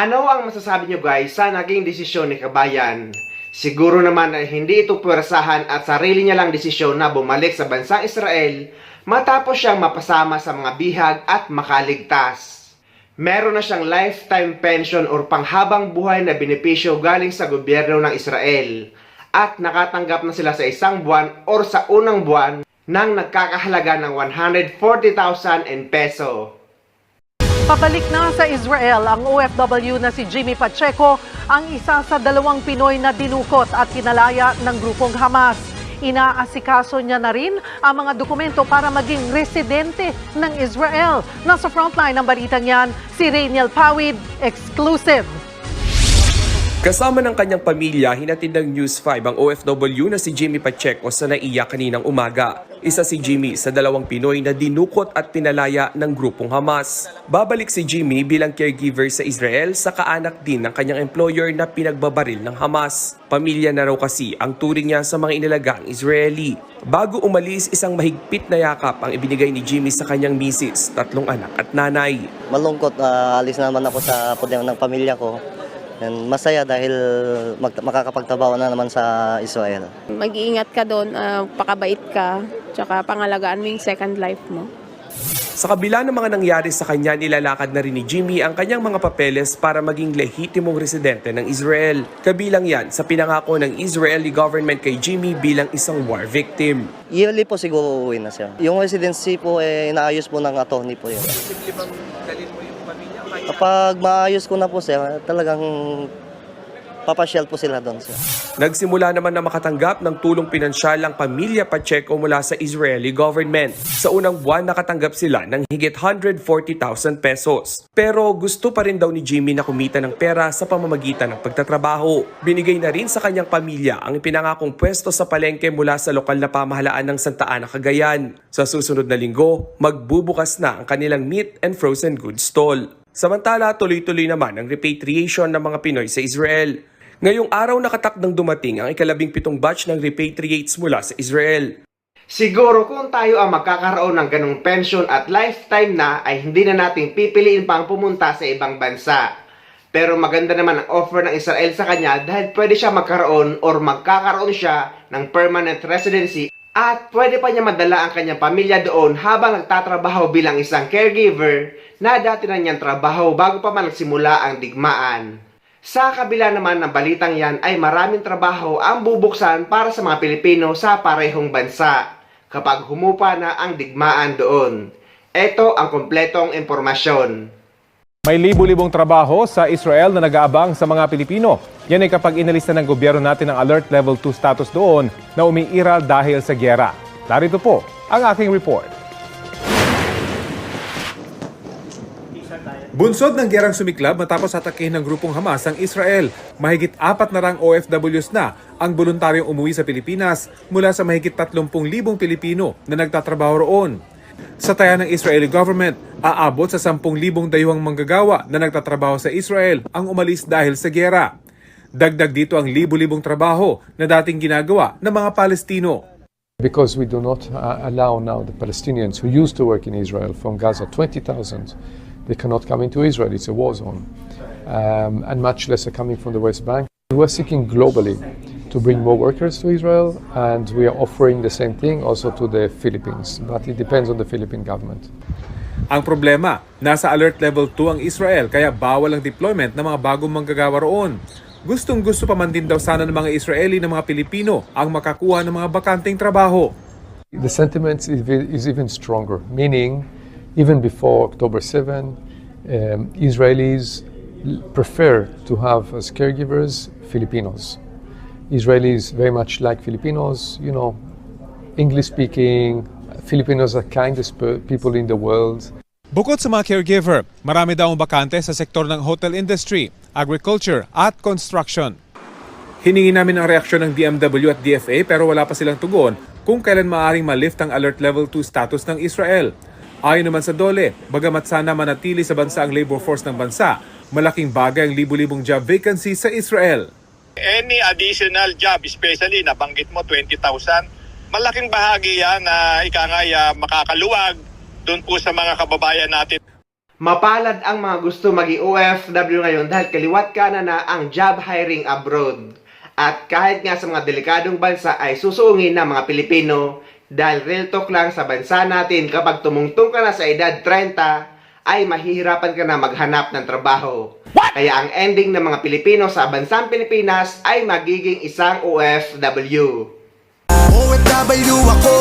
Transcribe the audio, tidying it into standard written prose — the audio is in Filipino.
Ano ang masasabi nyo guys sa naging desisyon ni Kabayan? Siguro naman ay hindi ito puwersahan at sarili niya lang desisyon na bumalik sa bansang Israel matapos siyang mapasama sa mga bihag at makaligtas. Meron na siyang lifetime pension or panghabang buhay na benepisyo galing sa gobyerno ng Israel at nakatanggap na sila sa isang buwan or sa unang buwan ng nagkakahalaga ng 140,000 in peso. Pabalik na sa Israel ang OFW na si Jimmy Pacheco, ang isa sa 2 Pinoy na dinukot at kinalaya ng grupong Hamas. Inaasikaso niya na rin ang mga dokumento para maging residente ng Israel. Nasa frontline ng balitang yan, si Rainiel Pawid, exclusive. Kasama ng kanyang pamilya, hinatid ng News 5 ang OFW na si Jimmy Pacheco sa NAIA kaninang umaga. Isa si Jimmy sa 2 Pinoy na dinukot at pinalaya ng grupong Hamas. Babalik si Jimmy bilang caregiver sa Israel sa kaanak din ng kanyang employer na pinagbabaril ng Hamas. Pamilya na raw kasi ang turing niya sa mga inalagang Israeli. Bago umalis, isang mahigpit na yakap ang ibinigay ni Jimmy sa kanyang misis, 3 anak at nanay. Malungkot, alis naman ako sa problema ng pamilya ko. And masaya dahil makakapagtrabaho na naman sa Israel. Mag-iingat ka doon, pakabait ka, tsaka pangalagaan mo yung second life mo. Sa kabila ng mga nangyari sa kanya, nilalakad na rin ni Jimmy ang kanyang mga papeles para maging lehitimong residente ng Israel. Kabilang yan sa pinangako ng Israeli government kay Jimmy bilang isang war victim. Yearly po siguro uuwi na siya. Yung residency po, inaayos po ng attorney po yun. Posible bang dalhin mo yung pamilya? Kapag maayos ko na po siya, talagang papasyal po sila doon siya. Nagsimula naman na makatanggap ng tulong pinansyal ang pamilya Pacheco mula sa Israeli government. Sa unang buwan, nakatanggap sila ng higit 140,000 pesos. Pero gusto pa rin daw ni Jimmy na kumita ng pera sa pamamagitan ng pagtatrabaho. Binigay na rin sa kanyang pamilya ang ipinangakong pwesto sa palengke mula sa lokal na pamahalaan ng Santa Ana, Cagayan. Sa susunod na linggo, magbubukas na ang kanilang meat and frozen goods stall. Samantala, tuloy-tuloy naman ang repatriation ng mga Pinoy sa Israel. Ngayong araw nakatakdang dumating ang ika-17 batch ng repatriates mula sa Israel. Siguro kung tayo ang magkakaroon ng ganong pension at lifetime na ay hindi na natin pipiliin pang pumunta sa ibang bansa. Pero maganda naman ang offer ng Israel sa kanya dahil pwede siya magkaroon or magkakaroon siya ng permanent residency at pwede pa niya madala ang kanyang pamilya doon habang nagtatrabaho bilang isang caregiver na dati na niyang trabaho bago pa man nagsimula ang digmaan. Sa kabila naman ng balitang yan ay maraming trabaho ang bubuksan para sa mga Pilipino sa parehong bansa kapag humupa na ang digmaan doon. Ito ang kumpletong impormasyon. May libu-libong trabaho sa Israel na nag-aabang sa mga Pilipino. Yan ay kapag inalis na ng gobyerno natin ang Alert Level 2 status doon na umiiral dahil sa gyera. Narito po ang aking report. Bunsod ng gerang sumiklab matapos atakihin ng grupong Hamas ang Israel. Mahigit 4 na rang OFWs na ang voluntaryong umuwi sa Pilipinas mula sa mahigit 30,000 Pilipino na nagtatrabaho roon. Sa taya ng Israeli government, aabot sa 10,000 dayuhang manggagawa na nagtatrabaho sa Israel ang umalis dahil sa gyera. Dagdag dito ang libu-libong trabaho na dating ginagawa ng mga Palestino. Because we do not allow now the Palestinians who used to work in Israel from Gaza, 20,000, they cannot come into Israel, it's a war zone, and much less are coming from the West Bank. We are seeking globally to bring more workers to Israel, and we are offering the same thing also to the Philippines, but it depends on the Philippine government. Ang problema, nasa Alert Level 2 ang Israel kaya bawal ang deployment ng mga bagong manggagawa roon. Gustong-gusto pa man din daw sana ng mga Israeli ng mga Pilipino ang makakuha ng mga bakanteng trabaho. The sentiment is even stronger, meaning even before October 7, Israelis prefer to have as caregivers Filipinos. Israelis very much like Filipinos, you know, English speaking, Filipinos are kindest people in the world. Bukod sa mga caregiver, marami daw ang bakante sa sektor ng hotel industry, agriculture at construction. Hiningi namin ang reaksyon ng DMW at DFA pero wala pa silang tugon kung kailan maaaring ma-lift ang Alert Level 2 status ng Israel. Ayon naman sa DOLE, bagamat sana manatili sa bansa ang labor force ng bansa, malaking bagay ang libu-libong job vacancy sa Israel. Any additional job, especially nabanggit mo 20,000, malaking bahagi yan na makakaluwag doon po sa mga kababayan natin. Mapalad ang mga gusto maging OFW ngayon dahil kaliwat kanan na ang job hiring abroad. At kahit nga sa mga delikadong bansa ay susuungin ng mga Pilipino dahil real talk lang sa bansa natin kapag tumungtong ka na sa edad 30 ay mahihirapan ka na maghanap ng trabaho. Kaya ang ending ng mga Pilipino sa bansang Pilipinas ay magiging isang OFW. OFW ako,